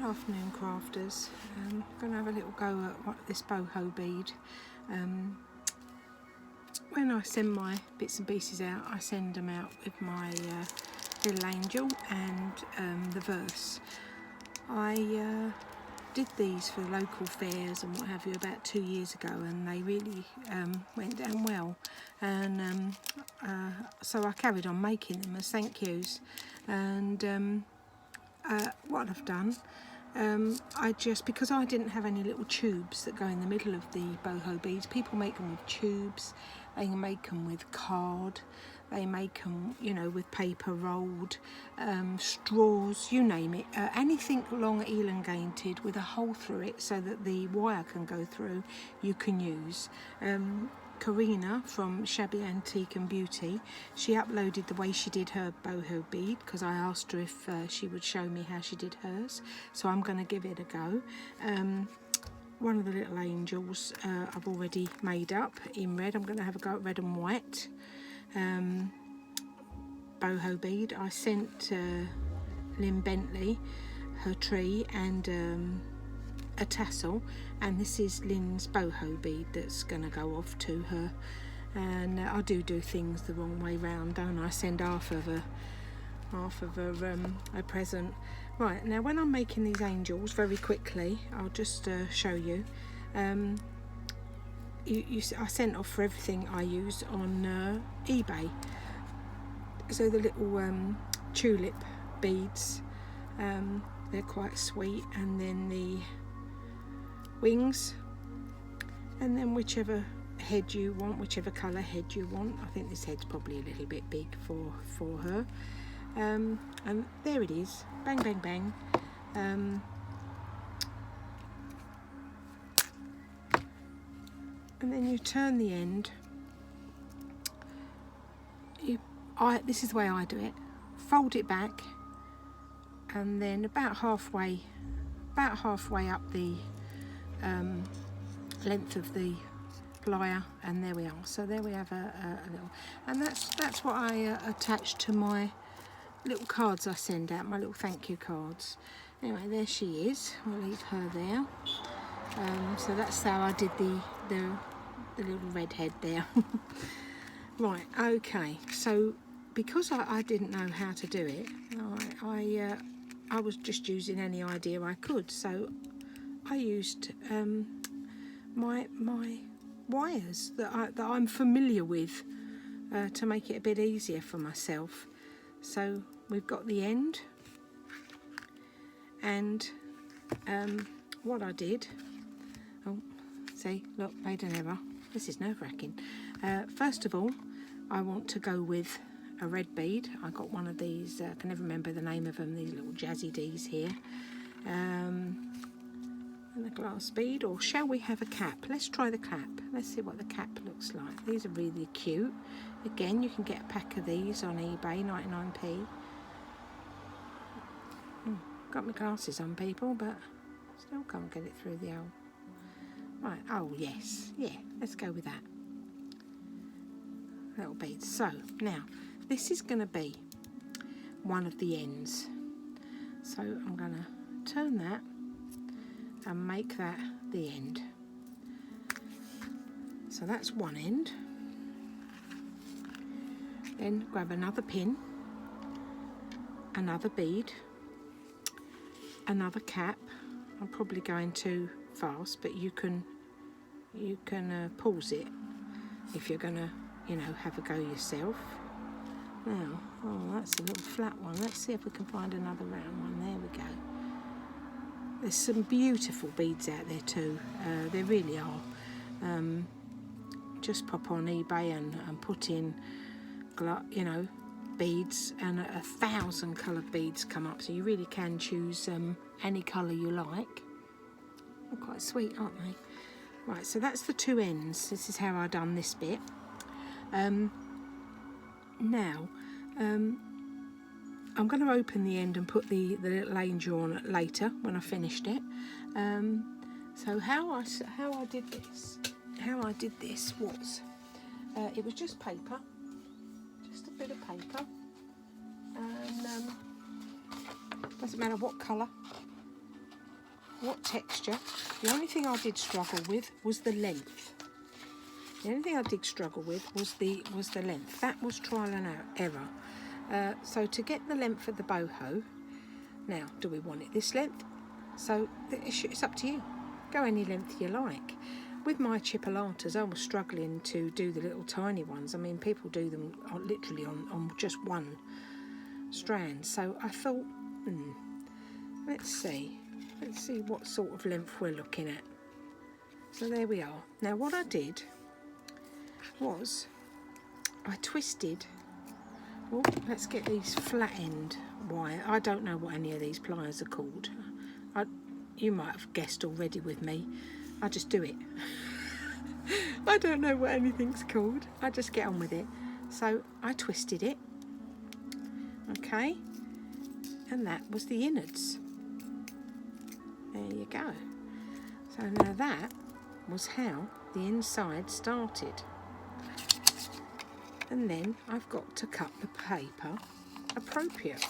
afternoon, crafters. I'm going to have a little go at this boho bead. When I send my bits and pieces out, I send them out with my little angel and the verse. I did these for local fairs and what have you about 2 years ago, and they really went down well, and so I carried on making them as thank yous. And what I've done, because I didn't have any little tubes that go in the middle of the boho beads. People make them with tubes, they make them with card, they make them, you know, with paper rolled, straws, you name it. Anything long elongated with a hole through it so that the wire can go through, you can use. Karina from Shabby Antique and Beauty, she uploaded the way she did her boho bead because I asked her if she would show me how she did hers, so I'm going to give it a go. One of the little angels I've already made up in red. I'm going to have a go at red and white boho bead. I sent Lynn Bentley her tree and a tassel, and this is Lynn's boho bead that's going to go off to her. And I do things the wrong way round, don't I? Send half of a present. Right, now when I'm making these angels, very quickly I'll just show you. I sent off for everything I use on eBay. So the little tulip beads, they're quite sweet, and then the wings, and then whichever head you want, whichever colour head you want. I think this head's probably a little bit big for her. And there it is, bang bang bang. And then you turn the end. This is the way I do it. Fold it back, and then about halfway up the length of the plier, and there we are. So there we have a little, and that's what I attach to my little cards I send out, my little thank you cards. Anyway, there she is. I'll leave her there. So that's how I did the little red head there. Right, okay, so because I didn't know how to do it, I was just using any idea I could. So I used my wires that I'm familiar with to make it a bit easier for myself. So we've got the end, and what I did, see, look, made an error. This is nerve-wracking. First of all, I want to go with a red bead. I got one of these, I can never remember the name of them, these little jazzy D's here. And a glass bead, or shall we have a cap? Let's try the cap. Let's see what the cap looks like. These are really cute. Again, you can get a pack of these on eBay, 99p. Got my glasses on, people, but still can't get it through the hole. Right, oh yes, yeah, let's go with that. Little beads. So, now, this is going to be one of the ends. So, I'm going to turn that and make that the end. So that's one end. Then grab another pin, another bead, another cap. I'm probably going too fast, but you can pause it if you're gonna, you know, have a go yourself. Now, oh, that's a little flat one. Let's see if we can find another round one. There we go. There's some beautiful beads out there too. There really are. Just pop on eBay and put in, you know, beads, and 1,000 coloured beads come up. So you really can choose any colour you like. They're quite sweet, aren't they? Right, so that's the two ends. This is how I done this bit. Now, I'm going to open the end and put the little angel on it later when I finished it. So how I did this was, it was just paper, just a bit of paper, and doesn't matter what colour. what texture. The only thing I did struggle with was the length. The only thing I did struggle with was the length. That was trial and error. So to get the length of the boho, now do we want it this length? So it's up to you. Go any length you like. With my chipolatas, I was struggling to do the little tiny ones. I mean, people do them literally on just one strand. So I thought, let's see what sort of length we're looking at. So there we are. Now what I did was I twisted, let's get these flat end wire. I don't know what any of these pliers are called. You might have guessed already with me. I just do it. I don't know what anything's called. I just get on with it. So I twisted it. Okay. And that was the innards. There you go. So now that was how the inside started. And then I've got to cut the paper appropriate.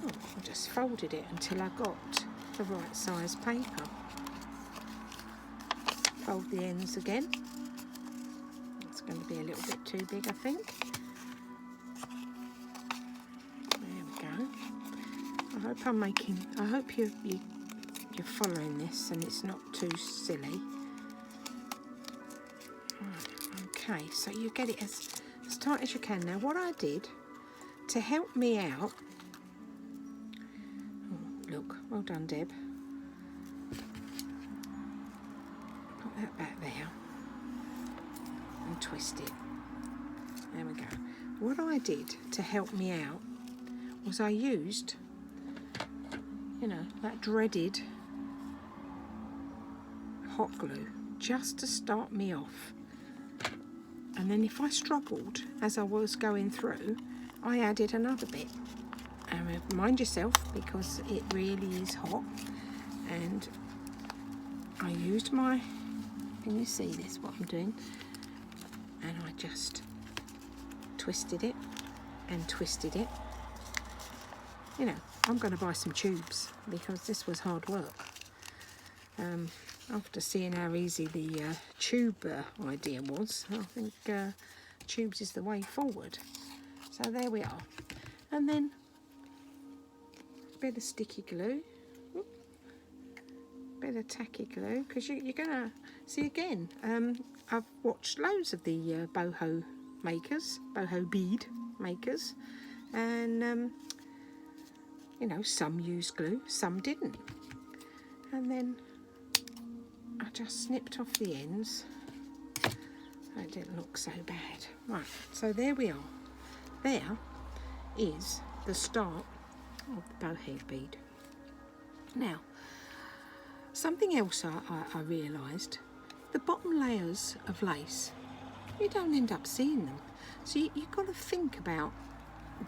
I just folded it until I got the right size paper. Fold the ends again. It's going to be a little bit too big, I think. There we go. I hope you're following this and it's not too silly. Right, okay, so you get it as tight as you can. Now what I did to help me out, look, well done Deb. Put that back there and twist it. There we go. What I did to help me out was I used, that dreaded hot glue just to start me off. And then if I struggled as I was going through, I added another bit. And mind yourself, because it really is hot. And I used can you see this, what I'm doing? And I just twisted it and twisted it. I'm going to buy some tubes because this was hard work. After seeing how easy the tube idea was, I think tubes is the way forward. So there we are. And then a bit of sticky glue, bit of tacky glue, because you're going to see again. I've watched loads of the boho bead makers, and some used glue, some didn't. And then I just snipped off the ends. That didn't look so bad. Right, so there we are. There is the start of the boho bead. Now, something else I realised, the bottom layers of lace, you don't end up seeing them. So you've got to think about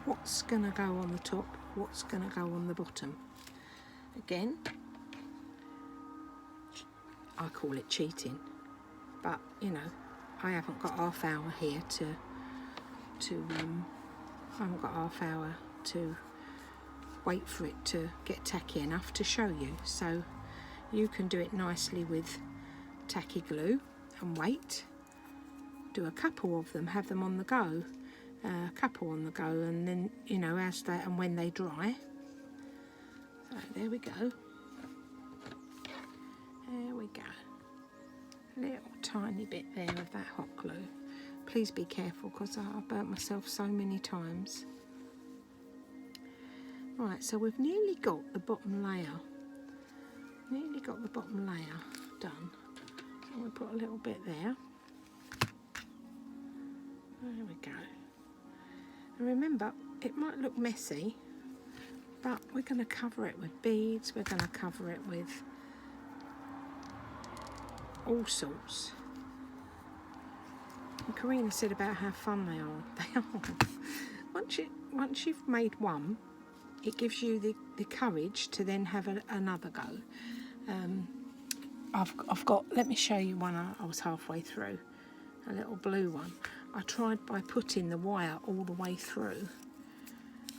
what's going to go on the top, what's going to go on the bottom. Again, I call it cheating, but I haven't got half hour here I haven't got half hour to wait for it to get tacky enough to show you. So you can do it nicely with tacky glue and wait. Do a couple of them, have them on the go, and then and when they dry. So there we go. There we go. A little tiny bit there of that hot glue. Please be careful because I've burnt myself so many times. Right, so we've nearly got the bottom layer. Done. So we'll put a little bit there. There we go. And remember, it might look messy, but we're going to cover it with beads. We're going to cover it with all sorts. And Karina said about how fun they are. They are. Once you've made one, it gives you the courage to then have another go. I've got, let me show you one I was halfway through, a little blue one. I tried by putting the wire all the way through,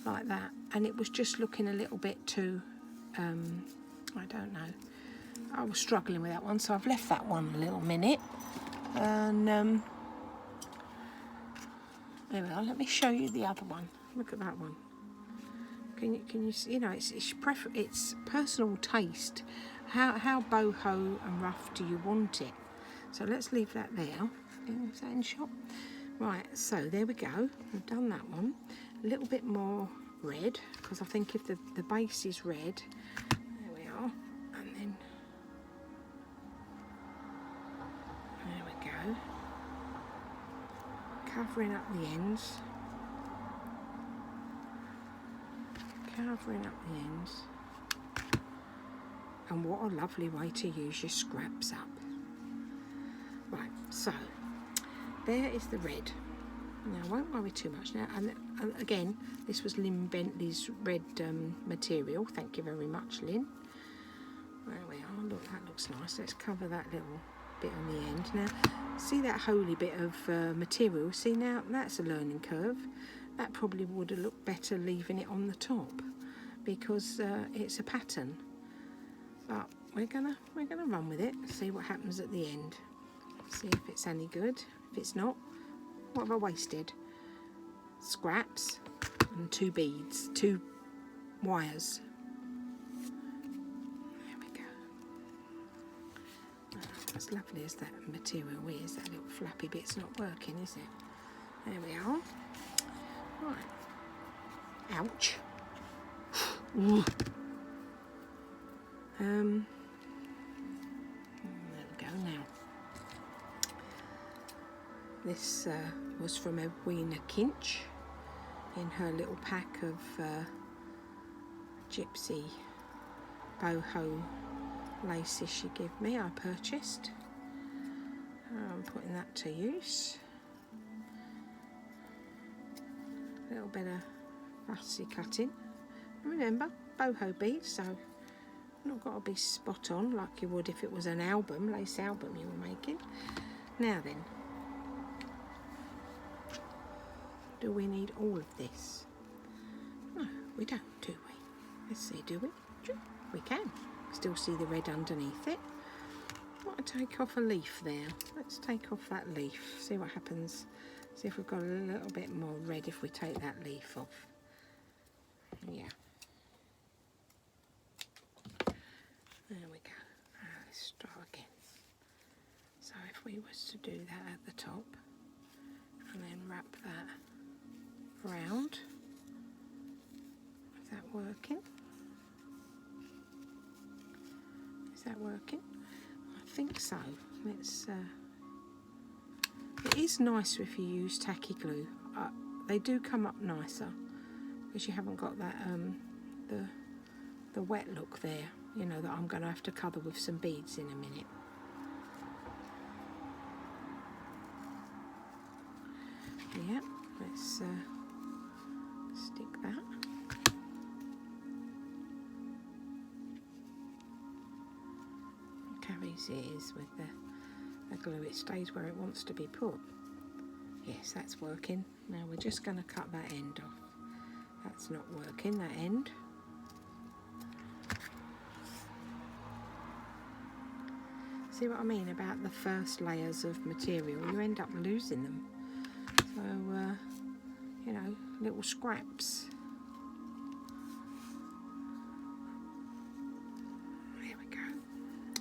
like that, and it was just looking a little bit too, I don't know, I was struggling with that one, so I've left that one a little minute. And there we are. Let me show you the other one. Look at that one. Can you see? You know, it's personal taste. How boho and rough do you want it? So let's leave that there. Is that in shop? Right. So there we go. We've done that one. A little bit more red, because I think if the base is red, there we are, and then there we go, covering up the ends, and what a lovely way to use your scraps up. Right, so there is the red. Now I won't worry too much now, and again, this was Lynn Bentley's red material. Thank you very much, Lynn. There we are. Look, that looks nice. Let's cover that little bit on the end. Now, see that holy bit of material? See, now that's a learning curve. That probably would have looked better leaving it on the top, because it's a pattern. But we're gonna run with it. See what happens at the end. See if it's any good. If it's not, what have I wasted? Scraps and 2 beads, 2 wires. There we go. As lovely as that material is, that little flappy bit's not working, is it? There we are. Right. Ouch. There we go now. This was from Edwina Kinch in her little pack of gypsy boho laces she gave me. I purchased. I'm putting that to use. A little bit of fussy cutting. Remember, boho beads, so not got to be spot on like you would if it was an album, lace album you were making. Now then, do we need all of this? No, we don't, do we? Let's see, do we? We can. Still see the red underneath it. I want to take off a leaf there. Let's take off that leaf, see what happens. See if we've got a little bit more red if we take that leaf off. Yeah. There we go. Let's start again. So if we was to do that at the top and then wrap that round, is that working? Is that working? I think so. Let's. It is nicer if you use tacky glue. They do come up nicer because you haven't got that the wet look there. You know that I'm going to have to cover with some beads in a minute. Yeah, let's stick that. Carries ears with the glue. It stays where it wants to be put. Yes, that's working. Now we're just going to cut that end off. That's not working, that end. See what I mean about the first layers of material? You end up losing them. So, you know, little scraps. There we go.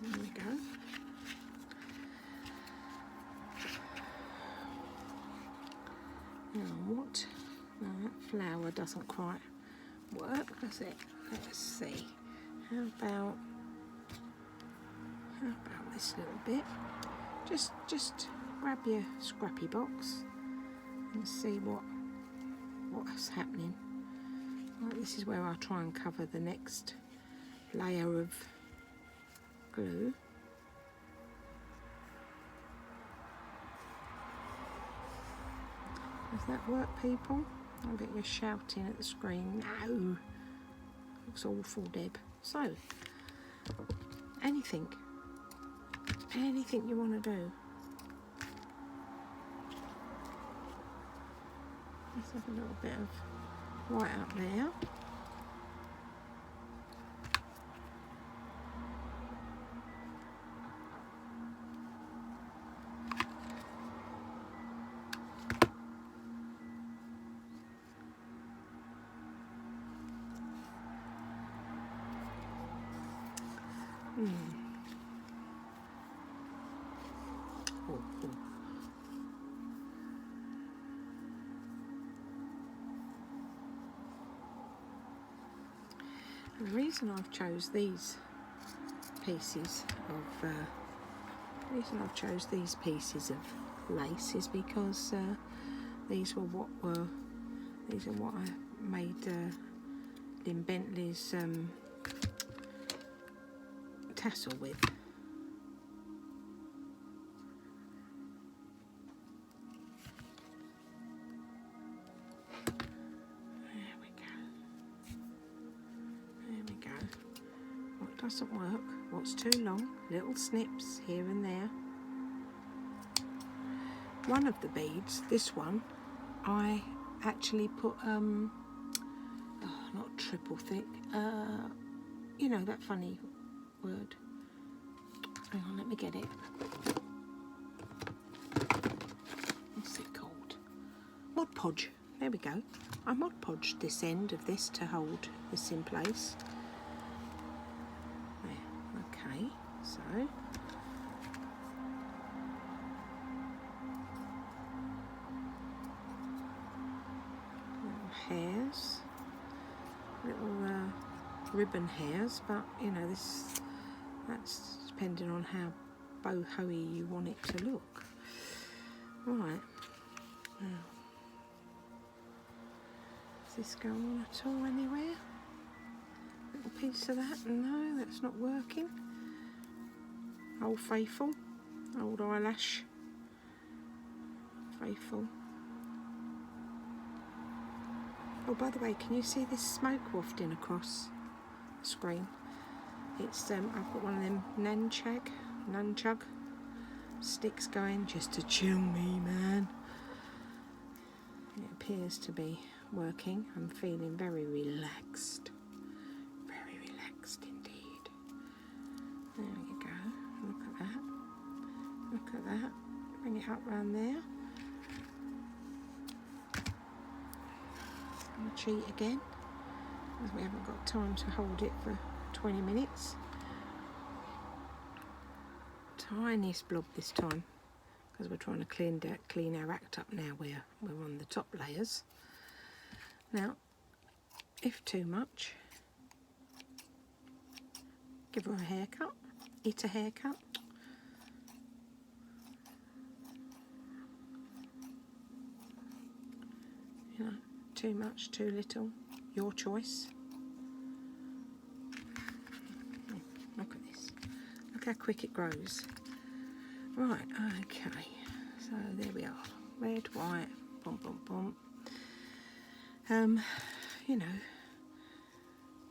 There we go. Now what? No, that flower doesn't quite work, does it? Let's see. How about this little bit? Just grab your scrappy box and see what's happening. Right, this is where I'll try and cover the next layer of glue. Does that work, people? I bet you're shouting at the screen. No! Looks awful, Deb. So, anything you want to do. Let's have a little bit of white up there. Oh, oh. The reason I've chose these pieces of lace is because these are what I made Lynn Bentley's tassel with. What doesn't work, what's too long, little snips here and there. One of the beads, this one, I actually put not triple thick, you know that funny word. Hang on, let me get it. What's it called? Mod Podge. There we go. I Mod Podged this end of this to hold this in place. There. Okay, so little hairs, little ribbon hairs, but you know that's depending on how boho-y you want it to look. Right. Now, does this go on at all anywhere? Little piece of that? No, that's not working. Old Faithful, old eyelash, Faithful. Oh, by the way, can you see this smoke wafting across the screen? It's I've got one of them nunchug sticks going just to chill me, man. It appears to be working. I'm feeling very relaxed. Very relaxed indeed. There you go. Look at that. Look at that. Bring it up round there. I'm going to cheat again, because we haven't got time to hold it for 20 minutes. Tiniest blob this time, because we're trying to clean our act up now. We're on the top layers. Now, if too much, give her a haircut. Eat a haircut. You know, too much, too little, your choice. Look at this. Look how quick it grows. Right, okay. So there we are. Red, white, bum, bum, bum. You know,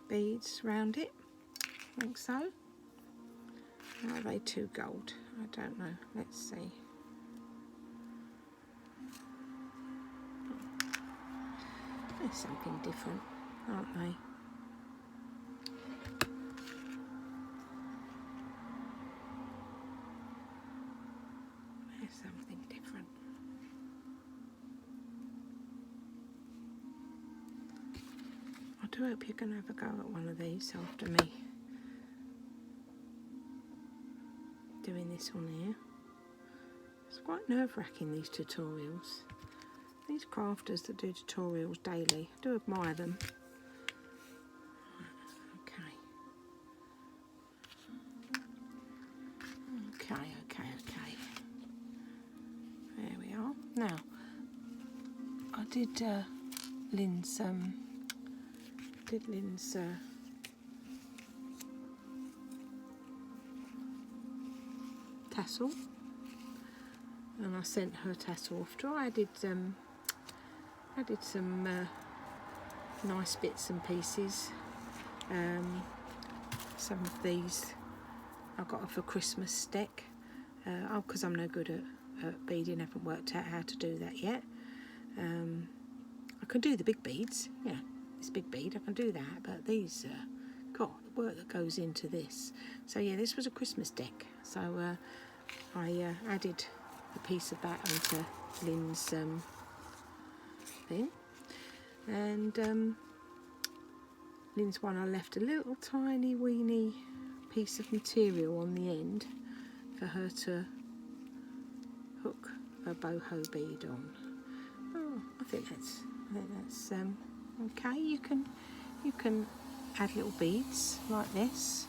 beads round it. I think so. Are they too gold? I don't know. Let's see. There's something different, aren't they? There's something different. I do hope you can have a go at one of these after me doing this on here. It's quite nerve-wracking, these tutorials. These crafters that do tutorials daily, I do admire them. Okay. There we are. Now, I did Lynn's tassel, and I sent her tassel off to her. I did some nice bits and pieces. Some of these I got off a Christmas deck. Because I'm no good at beading, haven't worked out how to do that yet. I can do the big beads, yeah, this big bead, I can do that, but these, God, the work that goes into this. So yeah, this was a Christmas deck, so I added a piece of that onto Lynn's thing, and Lynn's one I left a little tiny weeny piece of material on the end for her to hook a boho bead on. Oh, I think that's okay. You can add little beads like this.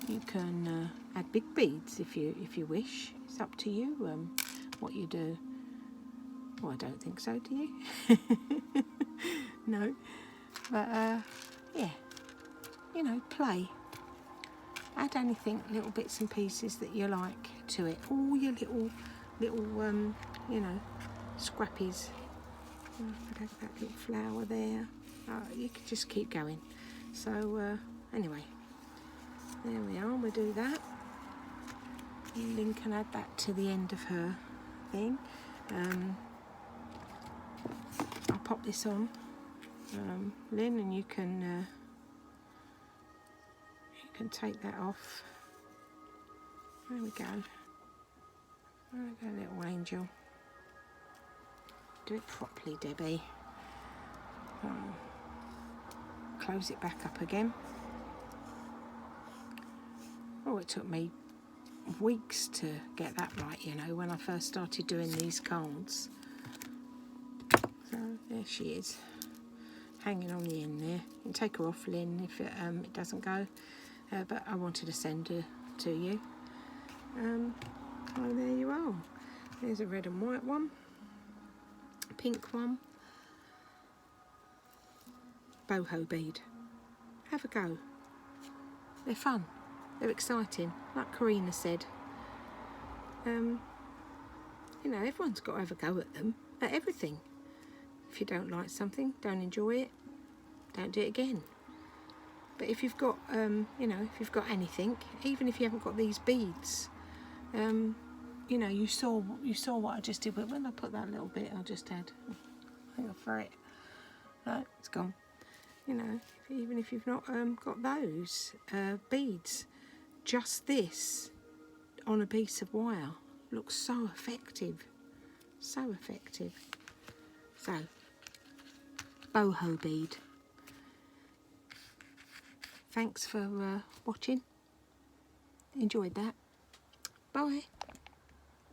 You can add big beads if you wish. It's up to you what you do. Well, I don't think so, do you? No, but yeah, you know, play. Add anything, little bits and pieces that you like to it. All your little you know, scrappies. Oh, I could have that little flower there. You could just keep going. So anyway, there we are. We'll do that. Lynn can add that to the end of her thing. I'll pop this on, Lynn, and you can take that off. There we go. There we go, little angel. Do it properly, Debbie. Close it back up again. Oh, it took me weeks to get that right, you know, when I first started doing these cards. So there she is, hanging on the end there. You can take her off, Lynn, if it doesn't go, but I wanted to send her to you. Oh, there you are. There's a red and white one, a pink one, boho bead. Have a go. They're fun. They're exciting. Like Karina said, you know, everyone's got to have a go at them, at everything. If you don't like something, don't enjoy it, don't do it again. But if you've got, you know, if you've got anything, even if you haven't got these beads, you know, you saw what I just did. But when I put that little bit, I just had, I think I'll throw it. No, it's gone. You know, even if you've not got those beads, just this on a piece of wire looks so effective. So effective. So, boho bead. Thanks for watching. Enjoyed that. Bye.